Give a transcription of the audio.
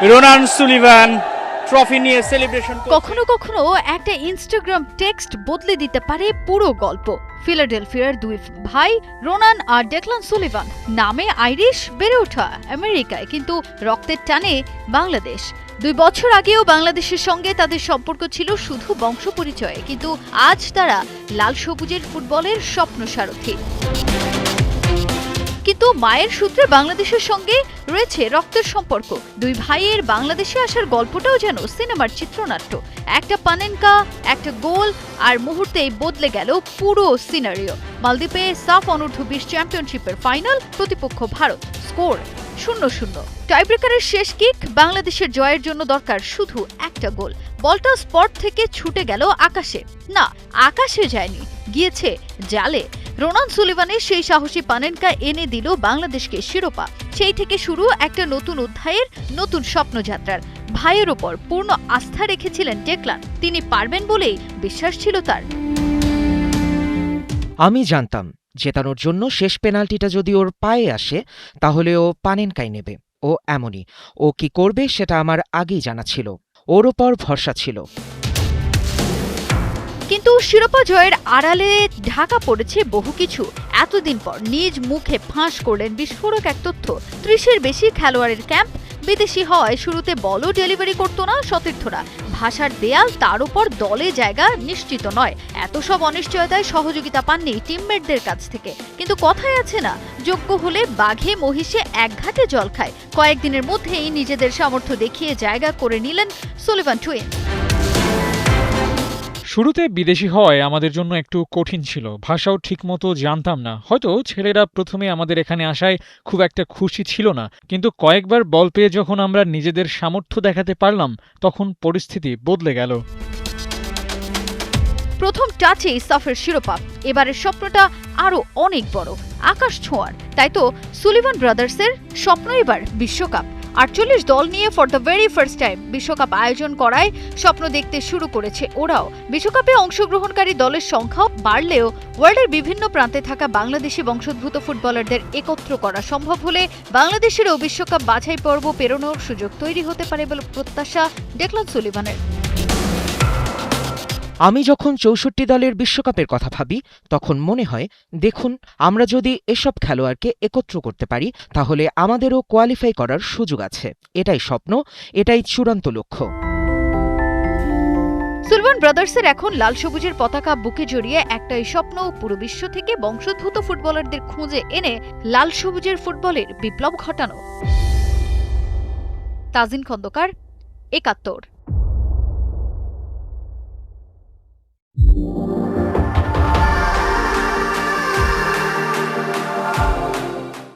Ronan Sullivan trophy নিয়ে celebration. কখনো কখনো একটা ইনস্টাগ্রাম টেক্সট বদলে দিতে পারে পুরো গল্প। ফিলাডেলফিয়ার দুই ভাই রোনান আর ডেকলান সুলিভান, নামে আইরিশ, বেড়ে ওঠা আমেরিকায়, কিন্তু রক্তের টানে বাংলাদেশ। 2 বছর আগেও বাংলাদেশের সঙ্গে তাদের সম্পর্ক ছিল শুধু বংশ পরিচয়ে, কিন্তু আজ তারা লাল সবুজের ফুটবলের স্বপ্ন সারথি। কিন্তু মায়ের সূত্রে বাংলাদেশের সঙ্গে রয়েছে রক্তের সম্পর্ক। দুই ভাইয়ের বাংলাদেশে আসার গল্পটাও যেন সিনেমার চিত্রনাট্য। একটা পানেনকা, একটা গোল, আর মুহূর্তেই বদলে গেল পুরো সিনারিও। মালদ্বীপে সাফ অনূর্ধ্ব 20 চ্যাম্পিয়নশিপের ফাইনাল, প্রতিপক্ষ ভারত। স্কোর 0-0। টাইব্রেকারের শেষ কিক। বাংলাদেশের জয়ের জন্য দরকার শুধু একটা গোল। বলটা স্পট থেকে ছুটে গেল আকাশে। না, আকাশে যায়নি, গিয়েছে জালে। রোনান সুলিভানের সেই সাহসী পানেনকা এনে দিল বাংলাদেশকে শিরোপা। সেই থেকে শুরু একটা নতুন অধ্যায়ের, নতুন স্বপ্নযাত্রার। ভাইয়ের ওপর পূর্ণ আস্থা রেখেছিলেন ডেকলান। তিনি পারবেন বলেই বিশ্বাস ছিল তার। আমি জানতাম জেতানোর জন্য শেষ পেনাল্টিটা যদি ওর পায়ে আসে তাহলে ও পানেনকাই নেবে। ও এমনই, ও কি করবে সেটা আমার আগেই জানা ছিল। ওর ওপর ভরসা ছিল। কিন্তু শিরোপা জয়ের আড়ালে ঢাকা পড়েছে বহু কিছু। এতদিন পর নিজ মুখে ফাঁস করলেন বিস্ফোরক এক তথ্য। 30-এর বেশি খেলোয়াড়ের ক্যাম্প। বিদেশি হওয়ায় শুরুতে বলও ডেলিভারি করতো না সতীর্থরা। ভাষার দেয়াল, তার উপর দলে জায়গা নিশ্চিত নয়। এত সব অনিশ্চয়তায় সহযোগিতা পাননি টিমমেটদের কাছ থেকে। কিন্তু কথায় আছে না, যোগ্য হলে বাঘে মহিষে এক ঘাটে জল খায়। কয়েকদিনের মধ্যেই নিজেদের সামর্থ্য দেখিয়ে জায়গা করে নিলেন সুলিভান টুইন। শুরুতে বিদেশি হওয়ায় আমাদের জন্য একটু কঠিন ছিল। ভাষাও ঠিকমতো জানতাম না। হয়তো ছেলেরা প্রথমে আমাদের এখানে আসায় খুব একটা খুশি ছিল না, কিন্তু কয়েকবার বল পেয়ে যখন আমরা নিজেদের সামর্থ্য দেখাতে পারলাম তখন পরিস্থিতি বদলে গেল। প্রথম টাচেই সাফের শিরোপা। এবারের স্বপ্নটা আরো অনেক বড়, আকাশ ছোঁয়ার। তাই তো সুলিভান ব্রাদার্সের স্বপ্ন এবার বিশ্বকাপ। 48 দল নিয়ে for the very first time বিশ্বকাপ আয়োজন করায় স্বপ্ন দেখতে শুরু করেছে ওরাও। বিশ্বকাপে অংশগ্রহণকারী দলের সংখ্যাও বাড়লেও ওয়ার্ল্ডের বিভিন্ন প্রান্তে থাকা বাংলাদেশি বংশোদ্ভূত ফুটবলারদের একত্র করা সম্ভব হলে বাংলাদেশেরও বিশ্বকাপ বাছাই পর্ব পেরোনোর সুযোগ তৈরি হতে পারে বলে প্রত্যাশা ডেকলান সুলিভানের। আমি যখন 64 দলের বিশ্বকাপের কথা ভাবি তখন মনে হয়, দেখুন, আমরা যদি এসব খেলোয়াড়কে একত্র করতে পারি তাহলে আমাদেরও কোয়ালিফাই করার সুযোগ আছে। এটাই স্বপ্ন, এটাই চূড়ান্ত লক্ষ্য। সুলিভান ব্রাদার্সের এখন লাল সবুজের পতাকা বুকে জড়িয়ে একটাই স্বপ্ন, পুরো বিশ্ব থেকে বংশোদ্ভূত ফুটবলারদের খুঁজে এনে লাল সবুজের ফুটবলের বিপ্লব ঘটানো। তাজিন খন্দকার, 71।